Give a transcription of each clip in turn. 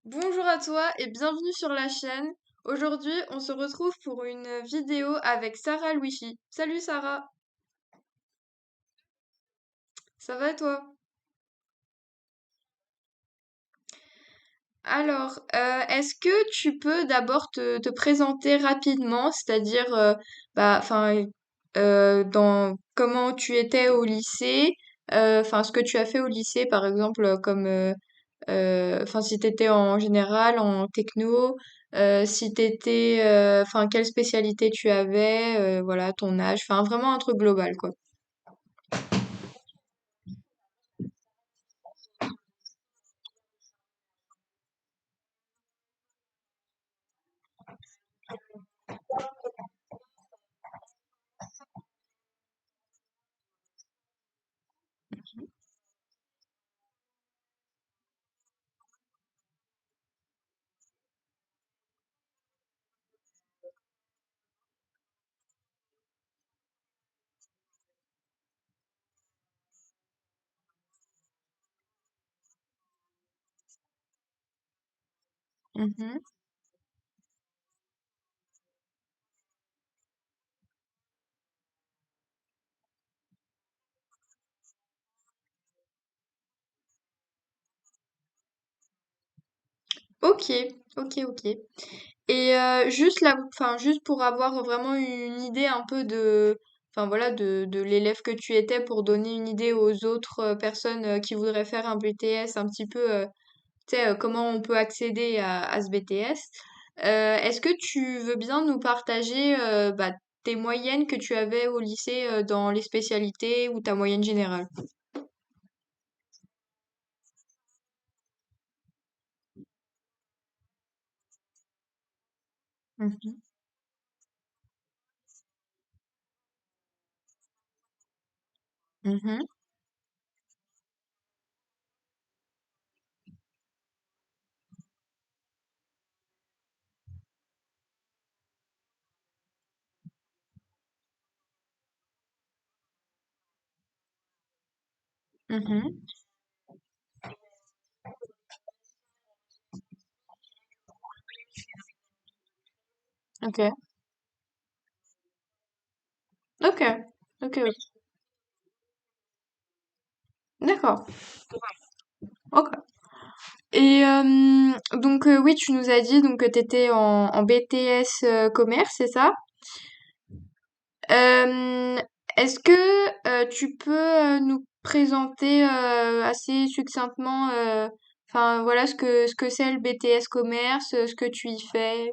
Bonjour à toi et bienvenue sur la chaîne. Aujourd'hui, on se retrouve pour une vidéo avec Sarah Louichi. Salut Sarah, ça va et toi? Alors, est-ce que tu peux d'abord te présenter rapidement, c'est-à-dire, enfin, dans comment tu étais au lycée, enfin, ce que tu as fait au lycée, par exemple, comme enfin si t'étais en général en techno, si t'étais, enfin quelle spécialité tu avais, voilà ton âge, enfin vraiment un truc global quoi. Mhm. Ok, ok. Et juste là, enfin juste pour avoir vraiment une idée un peu de, enfin voilà, de l'élève que tu étais pour donner une idée aux autres personnes qui voudraient faire un BTS, un petit peu, tu sais, comment on peut accéder à ce BTS. Est-ce que tu veux bien nous partager tes moyennes que tu avais au lycée dans les spécialités ou ta moyenne générale? Mhm. Mhm. Mhm. Ok, ok, ok. D'accord. Ok. Et donc oui, tu nous as dit donc que tu étais en BTS commerce, c'est ça? Euh, Est-ce que tu peux nous présenter assez succinctement enfin voilà ce que c'est le BTS commerce, ce que tu y fais?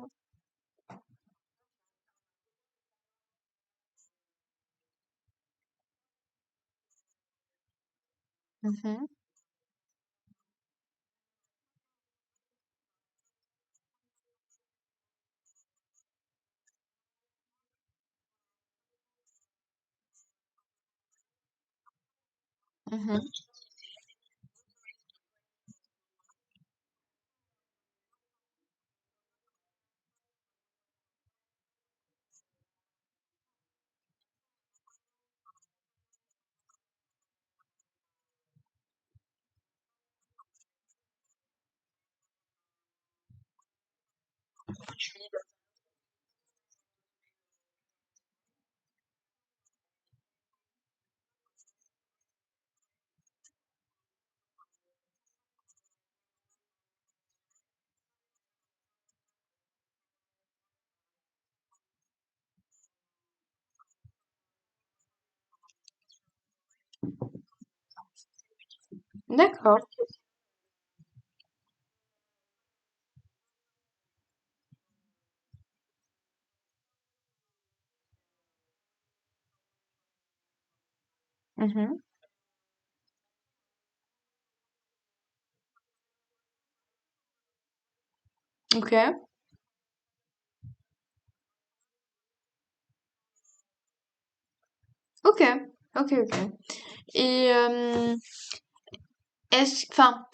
Mhm, mhm. D'accord. Mhm. Ok. Ok. Ok. Et enfin,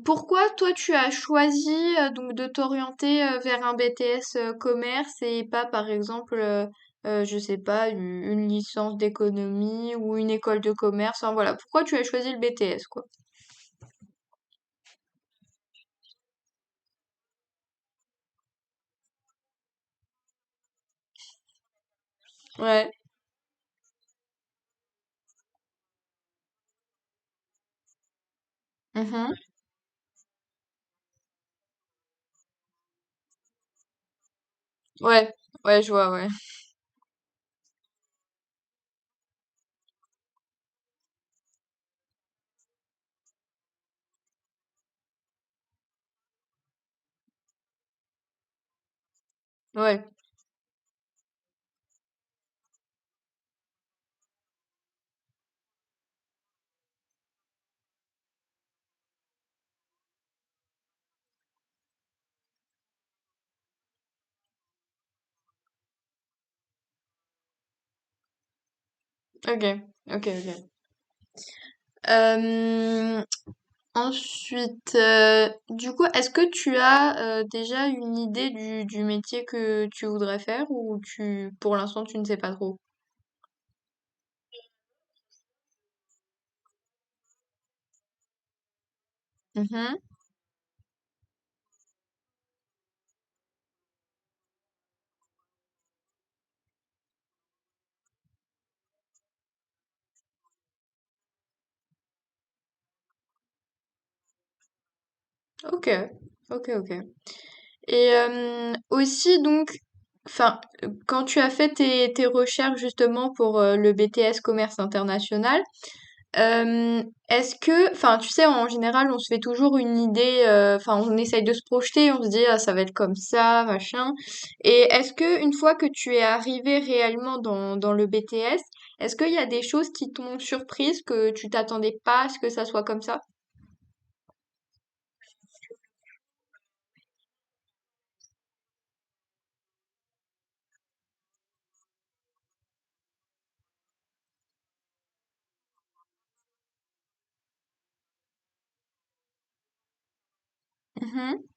pourquoi toi tu as choisi donc de t'orienter vers un BTS commerce et pas par exemple je sais pas une licence d'économie ou une école de commerce, enfin voilà, pourquoi tu as choisi le BTS quoi? Ouais. Mhm. Ouais. Ouais, je vois, ouais. Ouais. Ok. Ok, ok. Euh, ensuite, du coup, est-ce que tu as déjà une idée du métier que tu voudrais faire ou pour l'instant, tu ne sais pas trop? Mhm. Ok, ok, ok. Et aussi, donc, enfin, quand tu as fait tes recherches justement pour le BTS Commerce International, est-ce que, enfin, tu sais, en général, on se fait toujours une idée, enfin, on essaye de se projeter, on se dit, ah, ça va être comme ça, machin. Et est-ce que une fois que tu es arrivé réellement dans le BTS, est-ce qu'il y a des choses qui t'ont surprise, que tu t'attendais pas à ce que ça soit comme ça? Mhm.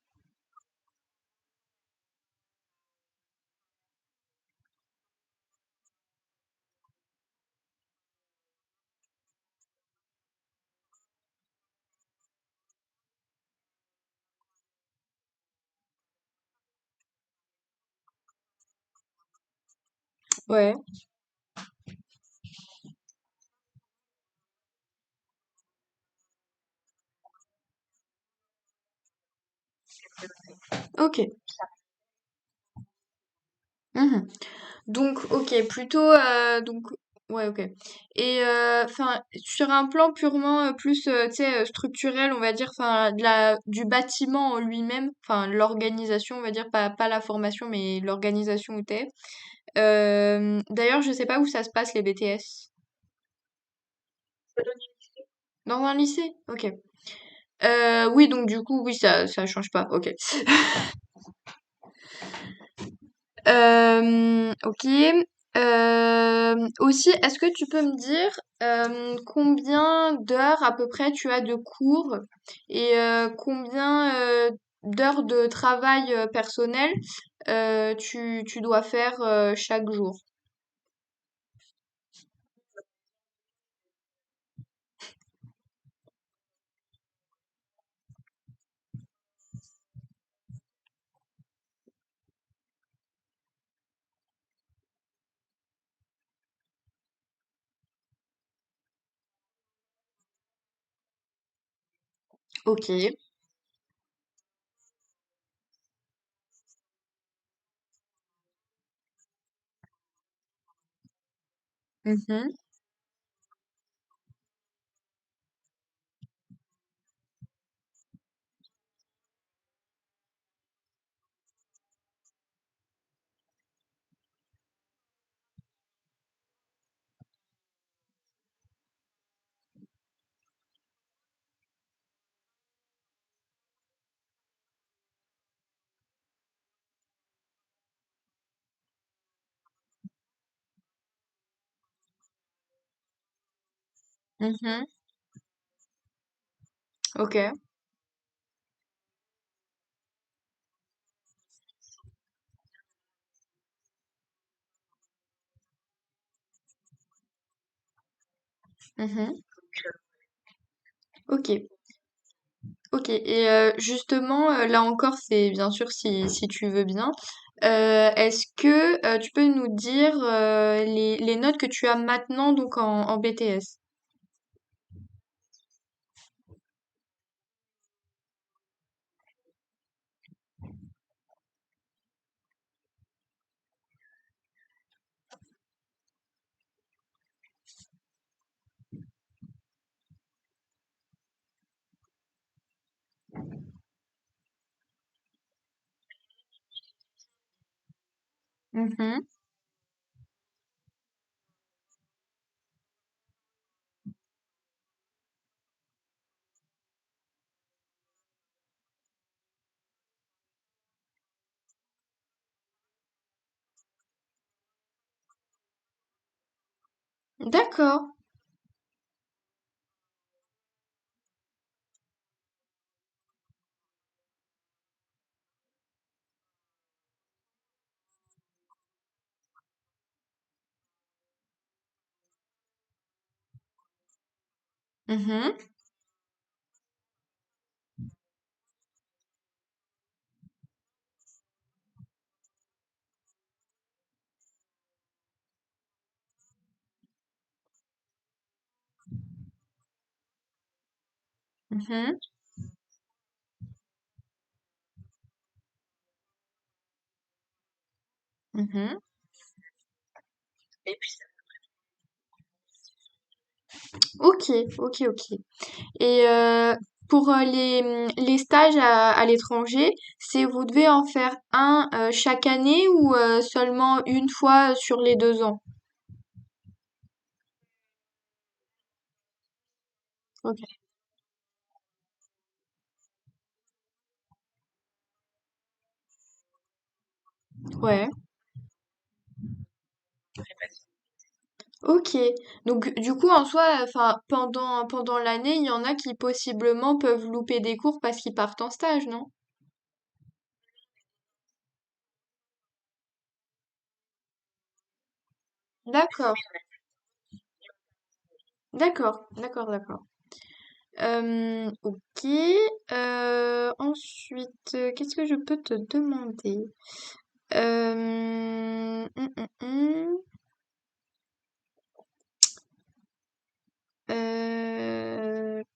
Ouais. Ok. Mhm. Donc, ok, plutôt, donc, ouais, ok. Et, enfin, sur un plan purement plus, tu sais, structurel, on va dire, enfin, du bâtiment en lui-même, enfin, l'organisation, on va dire, pas la formation, mais l'organisation où t'es. D'ailleurs, je sais pas où ça se passe, les BTS. Dans un lycée? Ok. Oui, donc, du coup, oui, ça change pas, ok. Ok. Aussi, est-ce que tu peux me dire combien d'heures à peu près tu as de cours et combien d'heures de travail personnel tu dois faire chaque jour? Ok. Mhm. Mhm. Ok. Mhm. Ok. Ok. Et justement, là encore, c'est bien sûr si tu veux bien. Est-ce que tu peux nous dire les notes que tu as maintenant donc en BTS? Mhm. D'accord. Mhm. Mhm. Mhm. Ok, ok, ok. Et pour les stages à l'étranger, c'est vous devez en faire un chaque année ou seulement une fois sur les 2 ans? Ok. Ouais. Ok. Donc du coup en soi, enfin pendant l'année, il y en a qui possiblement peuvent louper des cours parce qu'ils partent en stage, non? D'accord, d'accord, d'accord, d'accord. Ok. Ensuite, qu'est-ce que je peux te demander? Hum.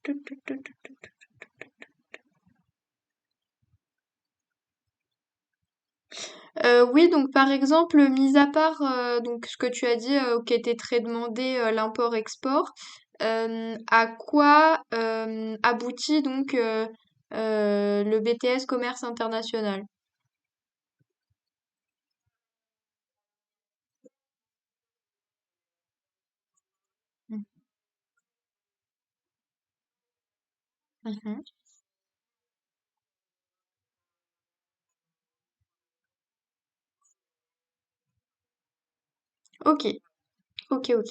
Tout. Oui, donc par exemple, mis à part donc ce que tu as dit, qui était très demandé, l'import-export, à quoi aboutit donc le BTS Commerce International? Mhm. Mhm. Ok, ok, ok.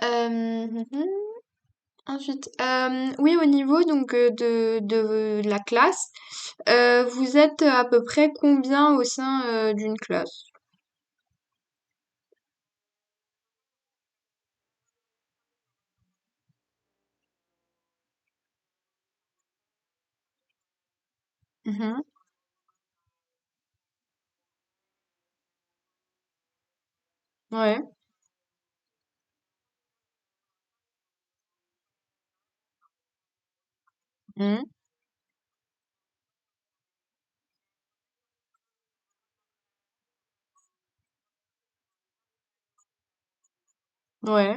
Mhm. Ensuite, oui, au niveau donc de la classe, vous êtes à peu près combien au sein d'une classe? Mhm. Ouais. Mhm. Ouais.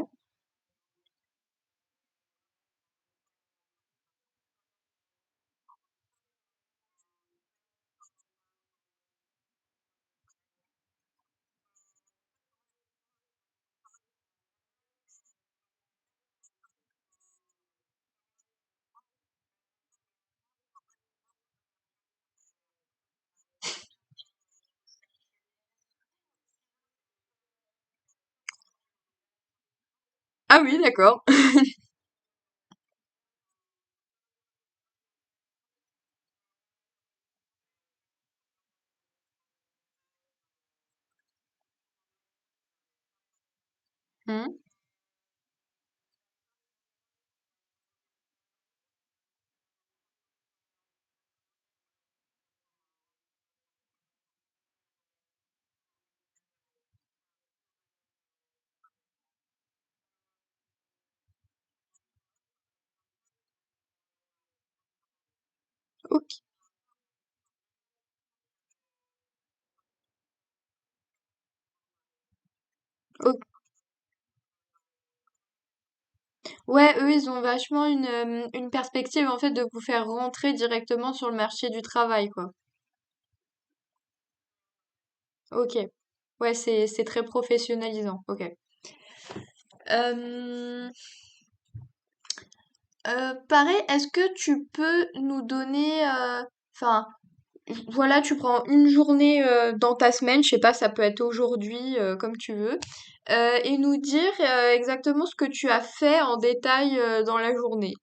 Ah oui, d'accord. Mhm. Ok. Ok. Ouais, eux, ils ont vachement une perspective en fait de vous faire rentrer directement sur le marché du travail, quoi. Ok. Ouais, c'est très professionnalisant. Ok. Euh, pareil, est-ce que tu peux nous donner, enfin, voilà, tu prends une journée dans ta semaine, je sais pas, ça peut être aujourd'hui, comme tu veux, et nous dire exactement ce que tu as fait en détail dans la journée.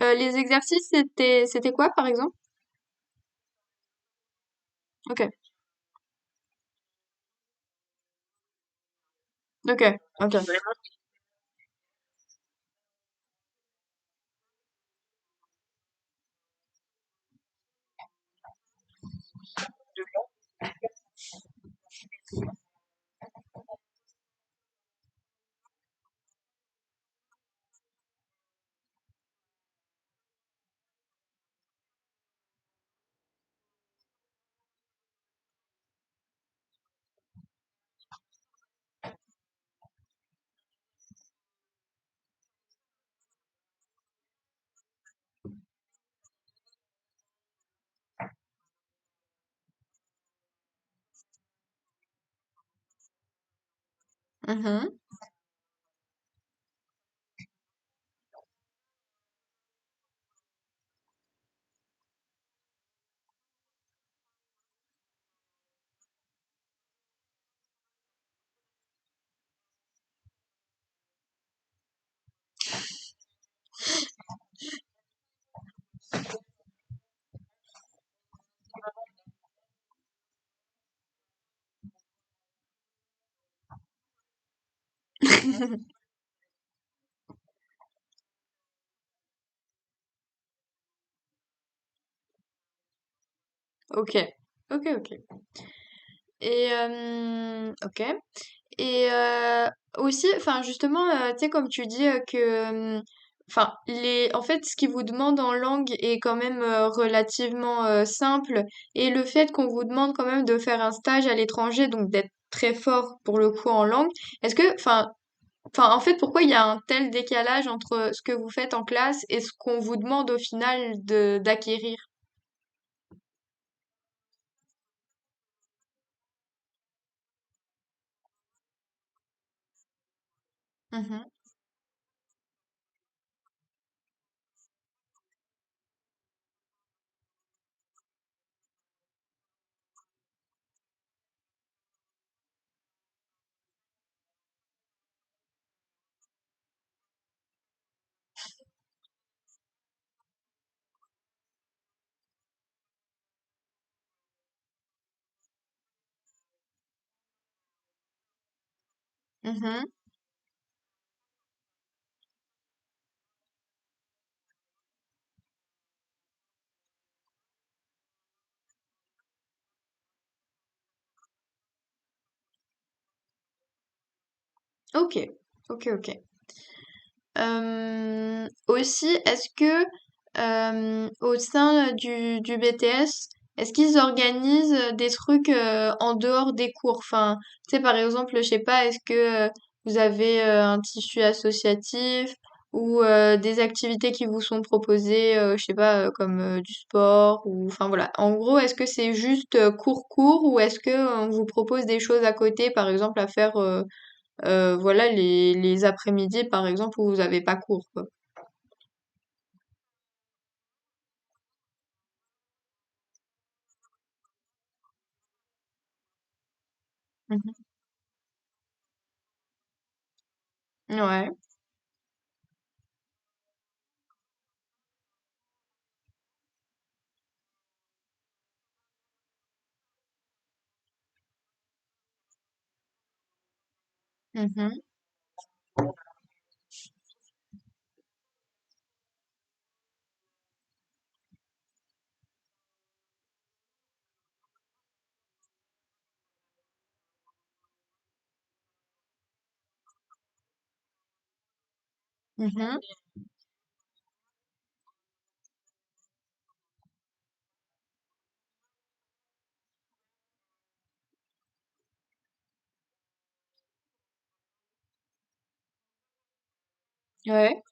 Les exercices, c'était quoi, par exemple? Ok, ok, ok. Mhm. Ok, ok, ok. Et ok. Et aussi, enfin justement, tu sais, comme tu dis enfin en fait, ce qu'ils vous demandent en langue est quand même relativement simple, et le fait qu'on vous demande quand même de faire un stage à l'étranger, donc d'être très fort pour le coup en langue, est-ce que, enfin, en fait, pourquoi il y a un tel décalage entre ce que vous faites en classe et ce qu'on vous demande au final de d'acquérir? Mhm, mhm. Ok, ok, ok. Aussi, est-ce que au sein du BTS, est-ce qu'ils organisent des trucs en dehors des cours? Enfin, tu sais, par exemple, je sais pas, est-ce que vous avez un tissu associatif ou des activités qui vous sont proposées, je sais pas, comme du sport ou, enfin voilà. En gros, est-ce que c'est juste cours ou est-ce que on vous propose des choses à côté, par exemple, à faire voilà, les après-midi, par exemple, où vous avez pas cours, quoi. Mhm. Ouais. Mhm. Mhm. Ouais,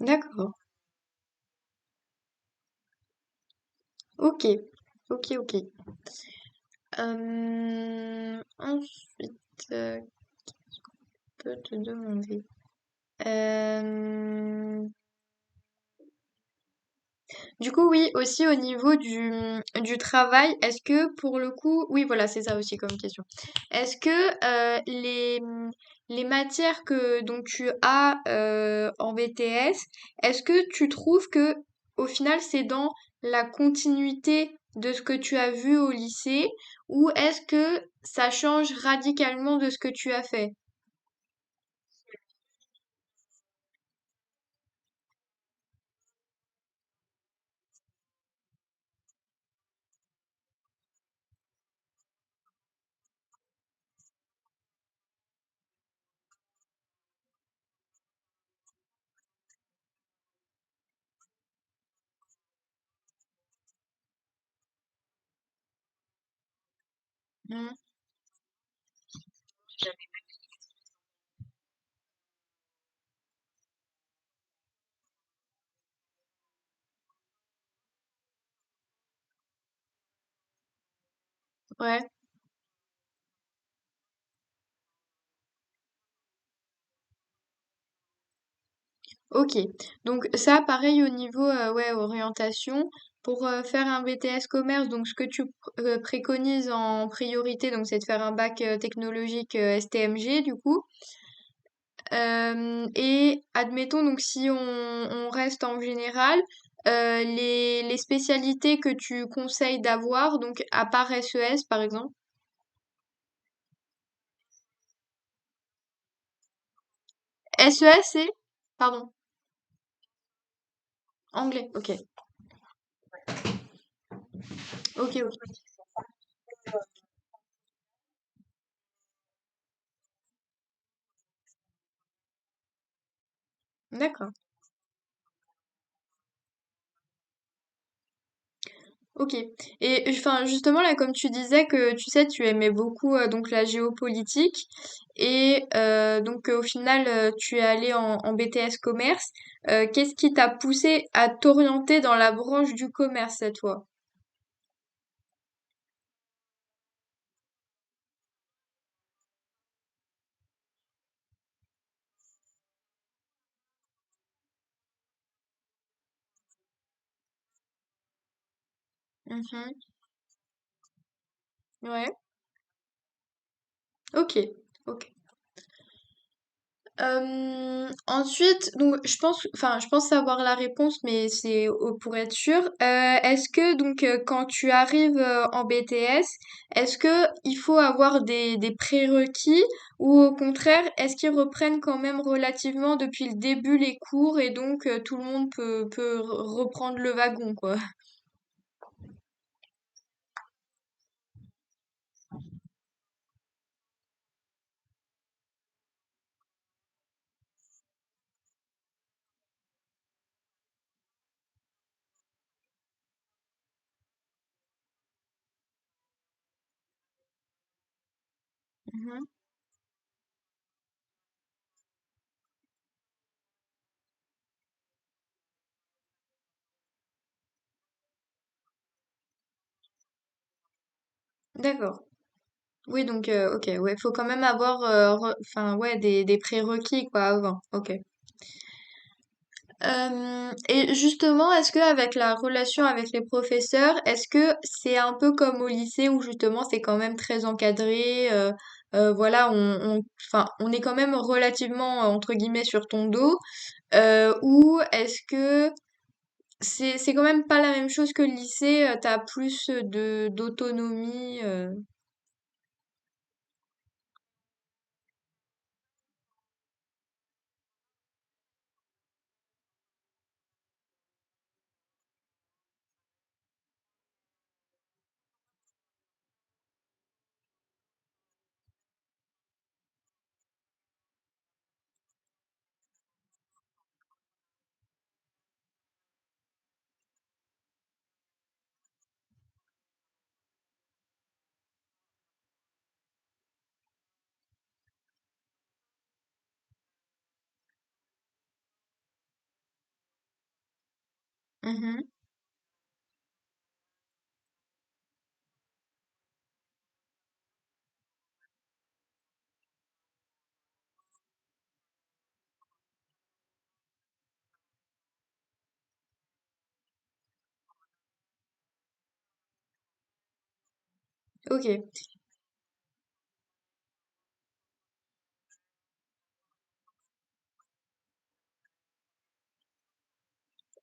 d'accord. Ok, ok, ok. Ensuite, je peux te demander. Euh, Du coup, oui, aussi au niveau du travail, est-ce que pour le coup, oui, voilà, c'est ça aussi comme question. Est-ce que les matières que donc tu as en BTS, est-ce que tu trouves que au final c'est dans la continuité de ce que tu as vu au lycée ou est-ce que ça change radicalement de ce que tu as fait? Mhm. Ouais. Ok, donc ça pareil au niveau ouais, orientation. Pour faire un BTS commerce, donc ce que tu préconises en priorité, donc c'est de faire un bac technologique STMG du coup. Et admettons donc si on reste en général, les spécialités que tu conseilles d'avoir, donc à part SES par exemple. SES c'est? Pardon, anglais, ok. Ok, ok. D'accord. Ok. Et enfin justement là comme tu disais que tu sais tu aimais beaucoup donc la géopolitique et donc au final tu es allé en BTS commerce. Qu'est-ce qui t'a poussé à t'orienter dans la branche du commerce cette fois? Mhm. Ouais. Ok. Ok. Ensuite, donc je pense savoir la réponse, mais c'est pour être sûr. Est-ce que donc quand tu arrives en BTS, est-ce que il faut avoir des prérequis ou au contraire, est-ce qu'ils reprennent quand même relativement depuis le début les cours et donc tout le monde peut reprendre le wagon, quoi? Mhm. D'accord. Oui, donc ok, ouais, faut quand même avoir, enfin ouais, des prérequis quoi avant. Ok. Et justement, est-ce que avec la relation avec les professeurs, est-ce que c'est un peu comme au lycée où justement c'est quand même très encadré, voilà, enfin, on est quand même relativement entre guillemets sur ton dos, ou est-ce que c'est quand même pas la même chose que le lycée, t'as plus de d'autonomie. Mhm. Ok,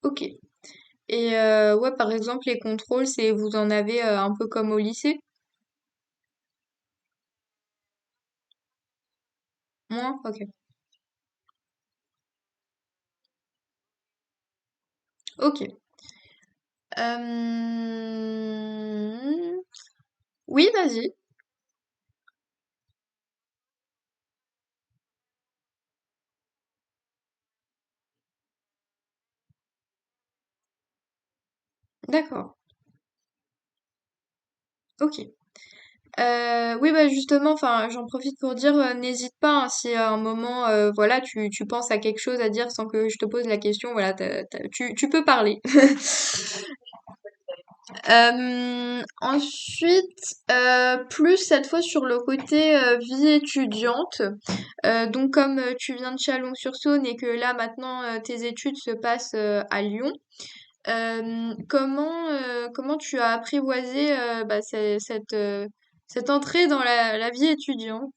ok. Et ouais, par exemple, les contrôles, c'est vous en avez un peu comme au lycée? Moins? Ok. Ok. Oui, vas-y. D'accord. Ok. Oui, bah justement, enfin, j'en profite pour dire, n'hésite pas, hein, si à un moment, voilà, tu penses à quelque chose à dire sans que je te pose la question, voilà, tu peux parler. Ensuite, plus cette fois sur le côté vie étudiante. Donc comme tu viens de Chalon-sur-Saône et que là maintenant tes études se passent à Lyon, comment tu as apprivoisé bah, cette entrée dans la vie étudiante?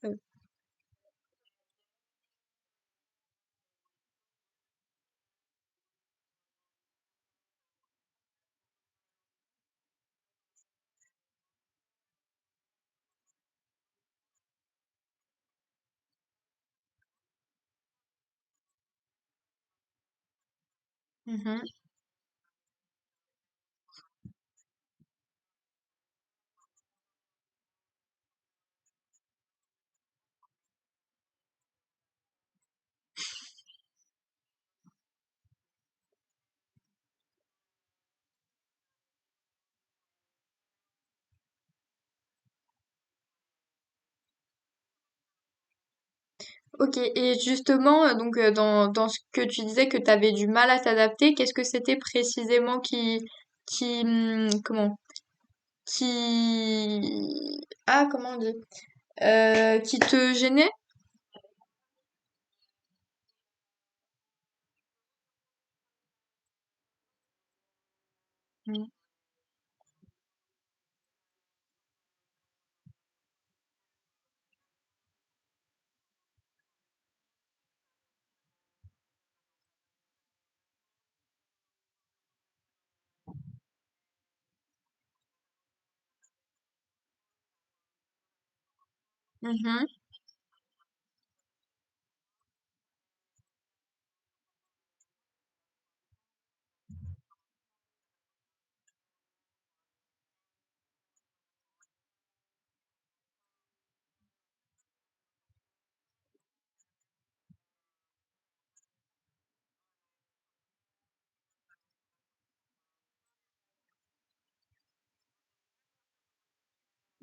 Mhm. Ok, et justement, donc dans ce que tu disais que tu avais du mal à t'adapter, qu'est-ce que c'était précisément comment, comment on dit? Qui te gênait? Mm. Mhm.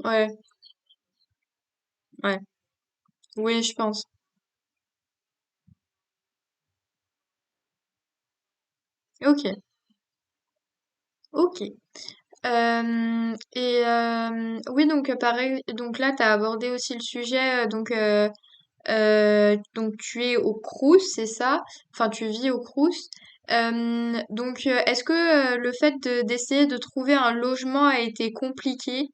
Ouais, ouais, oui, je pense. Ok, ok. Oui, donc pareil, donc là, tu as abordé aussi le sujet, donc tu es au Crous, c'est ça? Enfin, tu vis au Crous. Donc, est-ce que le fait d'essayer de trouver un logement a été compliqué?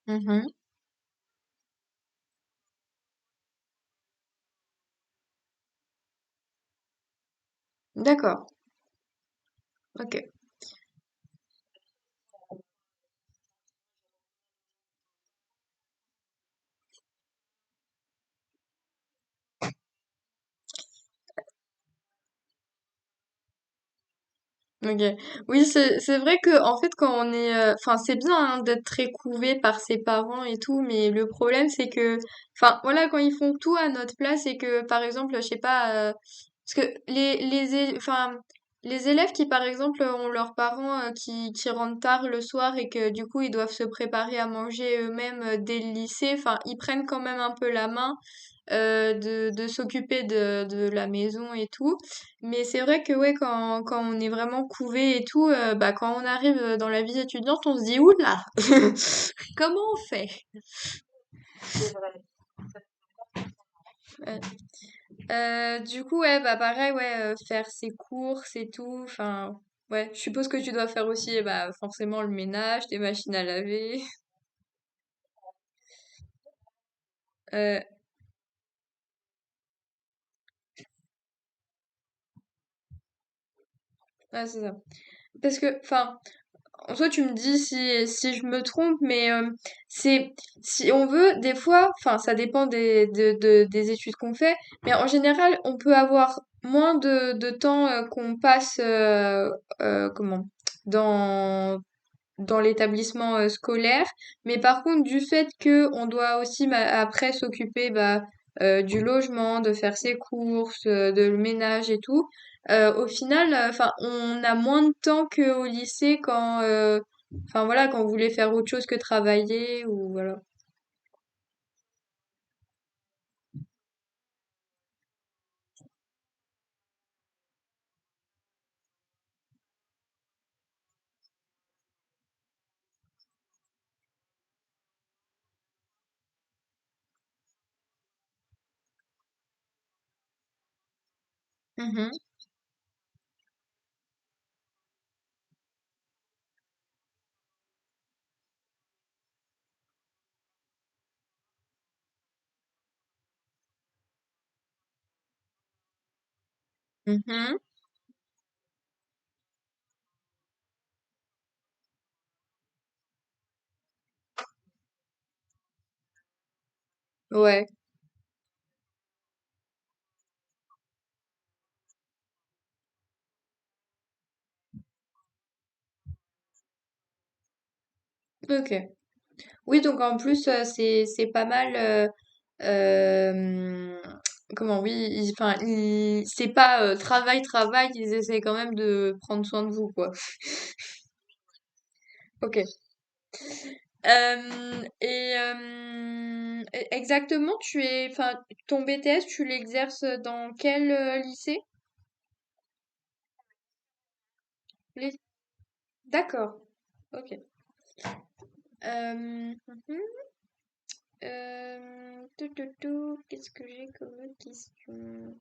Mhm. D'accord. Ok. Ok. Oui, c'est vrai que en fait quand on est, enfin c'est bien hein, d'être très couvé par ses parents et tout, mais le problème c'est que, enfin voilà quand ils font tout à notre place et que par exemple je sais pas, parce que enfin les élèves qui par exemple ont leurs parents qui rentrent tard le soir et que du coup ils doivent se préparer à manger eux-mêmes dès le lycée, enfin ils prennent quand même un peu la main de s'occuper de la maison et tout. Mais c'est vrai que ouais, quand on est vraiment couvé et tout, bah quand on arrive dans la vie étudiante, on se dit oula, comment on fait? Ouais. Du coup, ouais, bah pareil, ouais, faire ses courses et tout. Enfin, ouais, je suppose que tu dois faire aussi, bah forcément le ménage, tes machines à laver. Euh, ouais, c'est ça. Parce que, enfin, en soi, tu me dis si je me trompe, mais c'est si on veut, des fois, enfin, ça dépend des études qu'on fait, mais en général, on peut avoir moins de temps qu'on passe comment dans dans l'établissement scolaire, mais par contre, du fait que on doit aussi après s'occuper bah, du logement, de faire ses courses, de le ménage et tout, au final, enfin, on a moins de temps qu'au lycée quand, enfin voilà, quand on voulait faire autre chose que travailler ou voilà. Mhm. Mhm. Ouais, ok. Oui, donc en plus, c'est pas mal. Euh, comment, oui, enfin, c'est pas travail, ils essaient quand même de prendre soin de vous, quoi. Ok. Exactement, enfin, ton BTS, tu l'exerces dans quel lycée? Les- D'accord. Ok. Mhm. Qu'est-ce que j'ai comme autre question?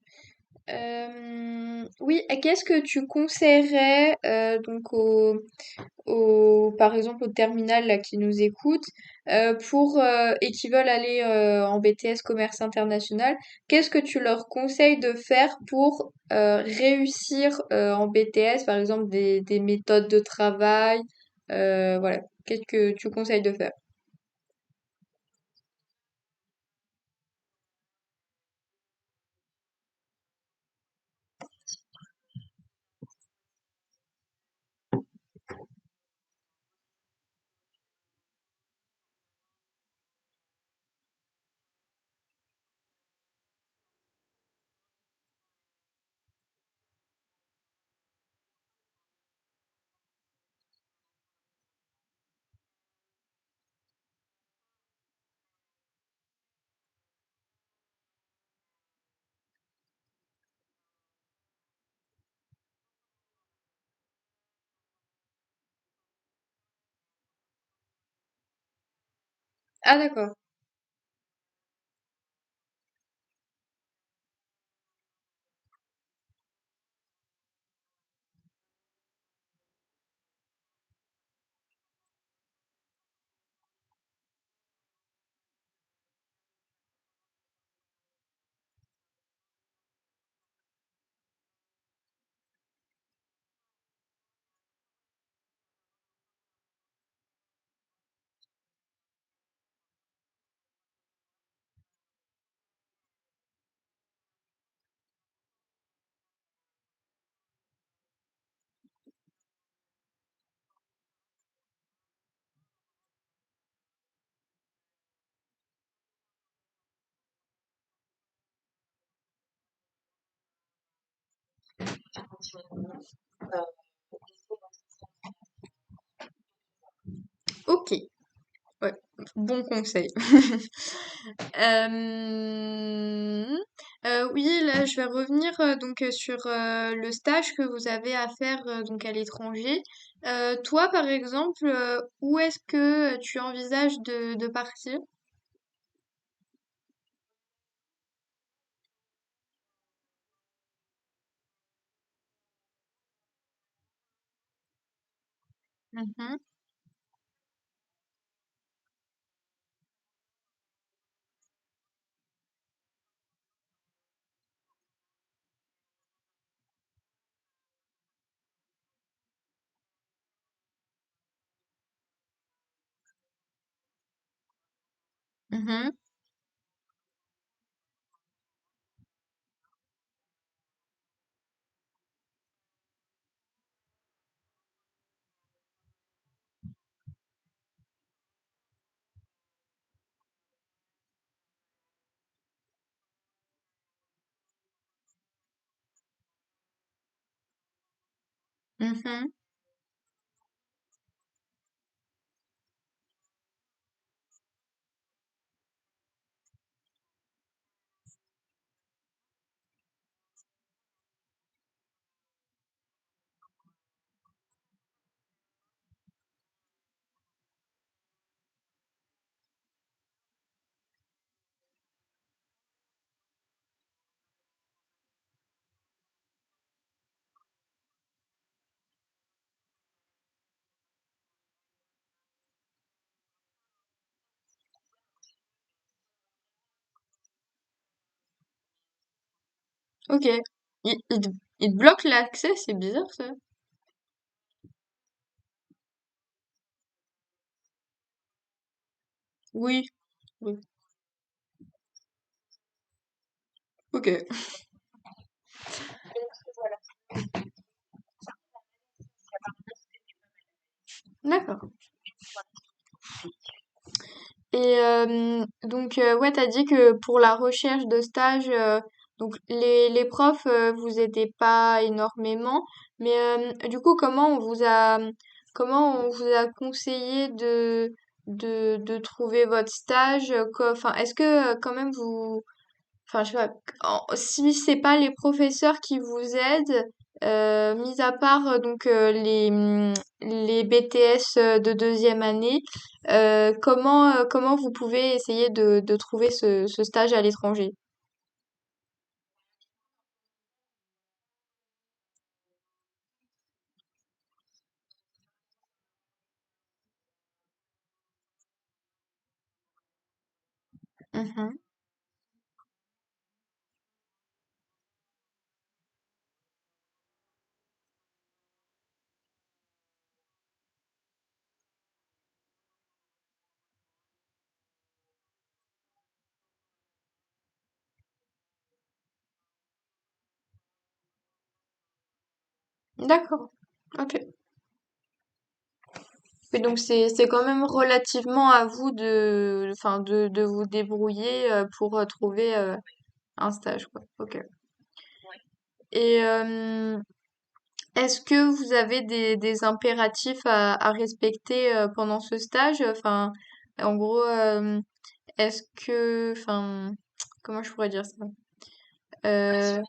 Oui, et qu'est-ce que tu conseillerais donc par exemple au terminal là, qui nous écoutent pour et qui veulent aller en BTS commerce international, qu'est-ce que tu leur conseilles de faire pour réussir en BTS, par exemple des méthodes de travail, voilà, qu'est-ce que tu conseilles de faire? Ah d'accord. Ok, ouais, bon conseil. Euh, oui, là, je vais revenir donc sur le stage que vous avez à faire donc à l'étranger. Toi, par exemple, où est-ce que tu envisages de partir? Mhm, mhm, mhm. Ok. Il te bloque l'accès, c'est bizarre ça. Oui. Oui. Ok. D'accord. Et donc ouais, t'as dit que pour la recherche de stage, donc les profs vous aidaient pas énormément, mais du coup comment on vous a conseillé de trouver votre stage, enfin est-ce que quand même vous enfin, je sais pas, si c'est pas les professeurs qui vous aident, mis à part les BTS de deuxième année, comment vous pouvez essayer de trouver ce stage à l'étranger? Mhm. D'accord. Ok. Et donc c'est quand même relativement à vous enfin de vous débrouiller pour trouver un stage quoi. Ok. Et est-ce que vous avez des impératifs à respecter pendant ce stage? Enfin, en gros, est-ce que, enfin, comment je pourrais dire ça? Euh,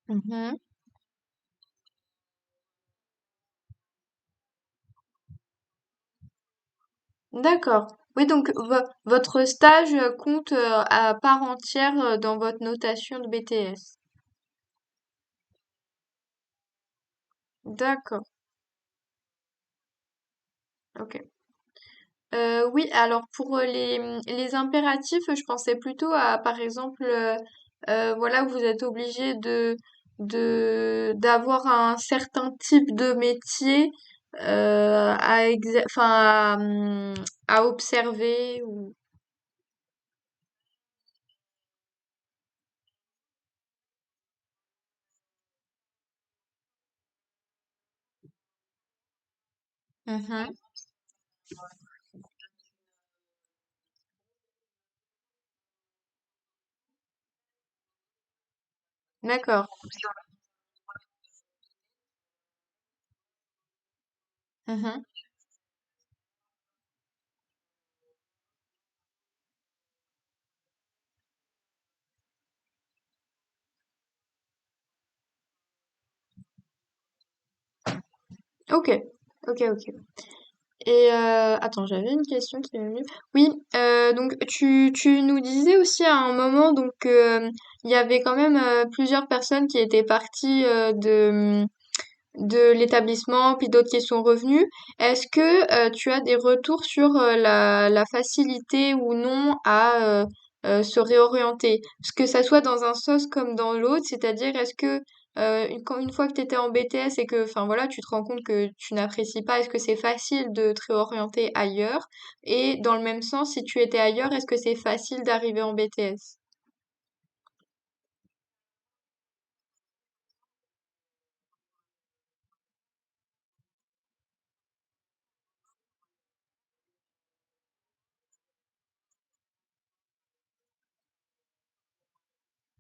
Mhm. D'accord. Oui, donc votre stage compte à part entière dans votre notation de BTS. D'accord. Ok. Oui, alors pour les impératifs, je pensais plutôt à, par exemple, voilà, vous êtes obligé d'avoir un certain type de métier à observer ou. Mhm. D'accord. Mhm. Ok, ok, ok. Et attends, j'avais une question qui m'est venue. Oui, donc tu nous disais aussi à un moment donc il y avait quand même plusieurs personnes qui étaient parties de l'établissement, puis d'autres qui sont revenus. Est-ce que tu as des retours sur la facilité ou non à se réorienter? Que ça soit dans un sens comme dans l'autre, c'est-à-dire est-ce que une fois que tu étais en BTS et que enfin voilà, tu te rends compte que tu n'apprécies pas, est-ce que c'est facile de te réorienter ailleurs? Et dans le même sens, si tu étais ailleurs, est-ce que c'est facile d'arriver en BTS?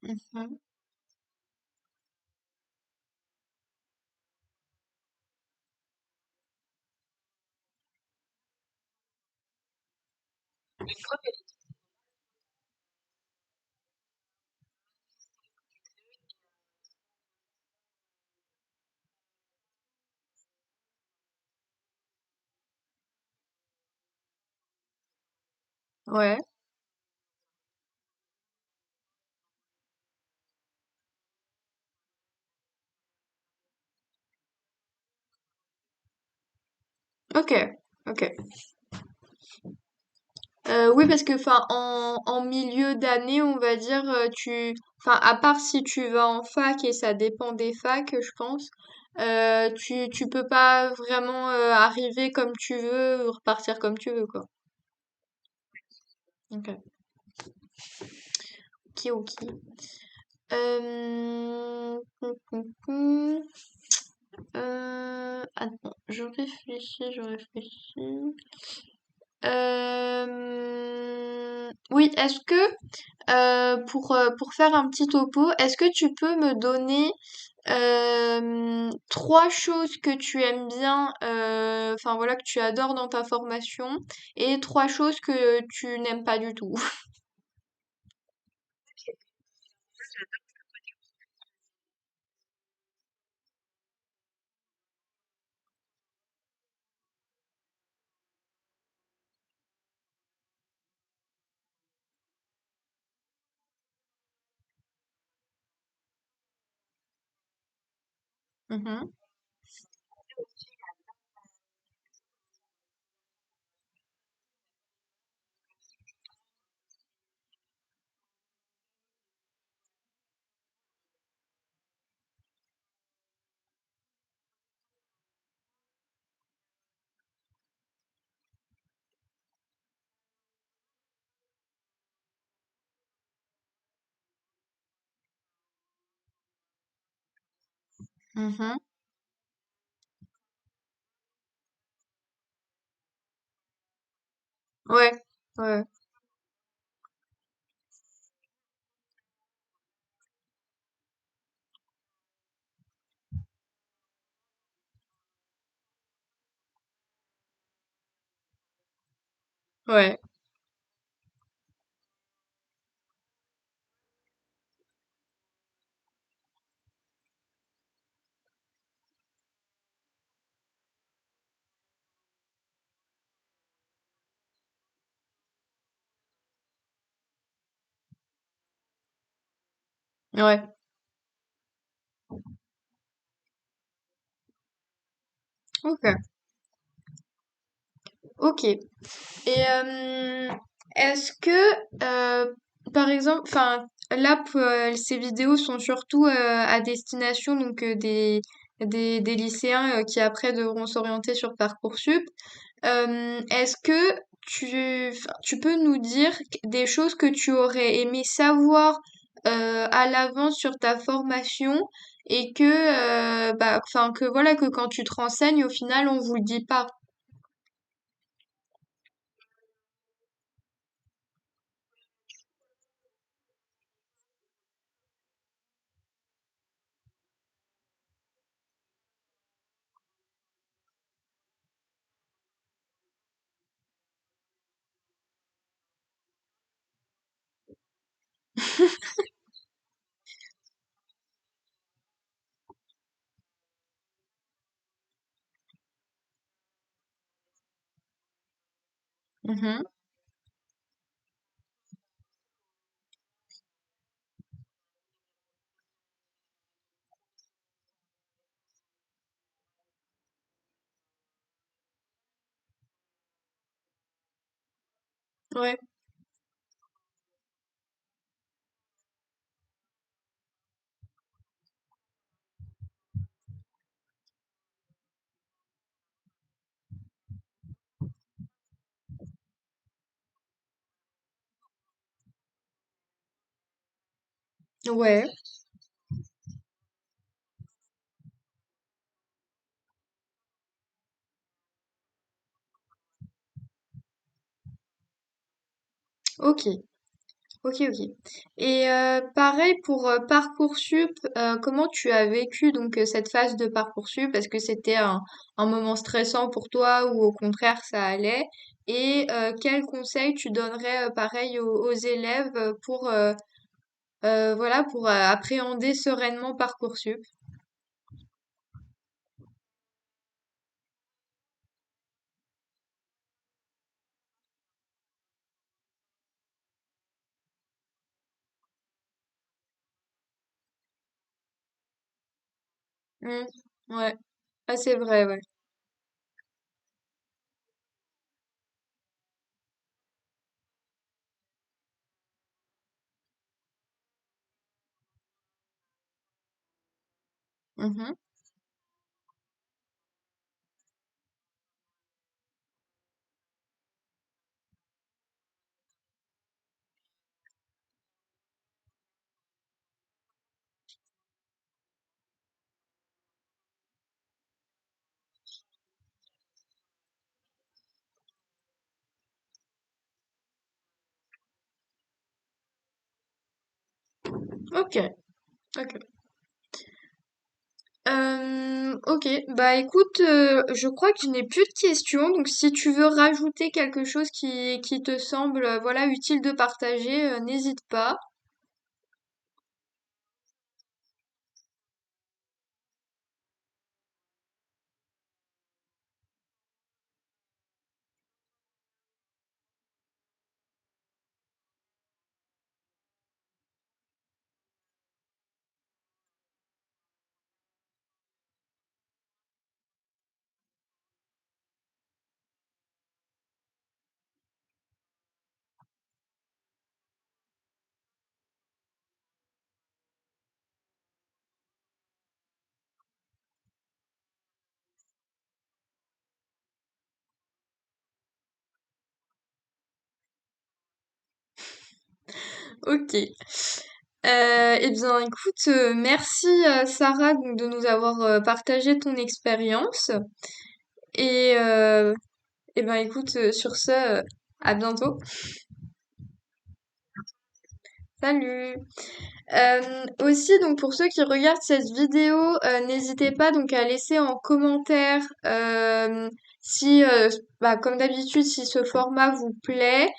Mhm. Ouais, ok, ok. Oui, parce que, enfin, en milieu d'année, on va dire, enfin, à part si tu vas en fac et ça dépend des facs, je pense, tu peux pas vraiment arriver comme tu veux, repartir comme tu veux, quoi. Ok, ok, ok. Attends, je réfléchis. Oui, est-ce que pour faire un petit topo, est-ce que tu peux me donner trois choses que tu aimes bien, enfin voilà, que tu adores dans ta formation, et trois choses que tu n'aimes pas du tout? Mhm, mhm. Ouais, ouais, ouais. Ouais. Ok. Ok. Et est-ce que, par exemple, enfin, là, ces vidéos sont surtout à destination donc des lycéens qui après devront s'orienter sur Parcoursup. Est-ce que tu peux nous dire des choses que tu aurais aimé savoir à l'avance sur ta formation et que, bah, enfin, que voilà, que quand tu te renseignes, au final, on vous le dit pas. Mhm. Ouais. Ouais. Ok. Ok, ok. Et pareil pour Parcoursup, comment tu as vécu donc cette phase de Parcoursup? Est-ce que c'était un moment stressant pour toi ou au contraire ça allait? Et quels conseils tu donnerais pareil aux élèves pour voilà pour appréhender sereinement Parcoursup? Hmm. Ouais, ah, c'est vrai, ouais. Mhm. Ok, ok. Ok, bah écoute, je crois que je n'ai plus de questions, donc si tu veux rajouter quelque chose qui te semble, voilà, utile de partager, n'hésite pas. Ok. Eh bien, écoute, merci Sarah donc, de nous avoir partagé ton expérience. Et, eh ben, écoute, sur ce, à bientôt. Salut! Aussi, donc pour ceux qui regardent cette vidéo, n'hésitez pas donc à laisser en commentaire si, bah, comme d'habitude, si ce format vous plaît,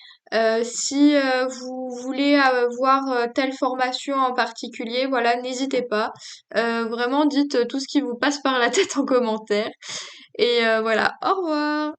si vous voulez voir telle formation en particulier, voilà, n'hésitez pas. Vraiment, dites tout ce qui vous passe par la tête en commentaire. Et voilà, au revoir!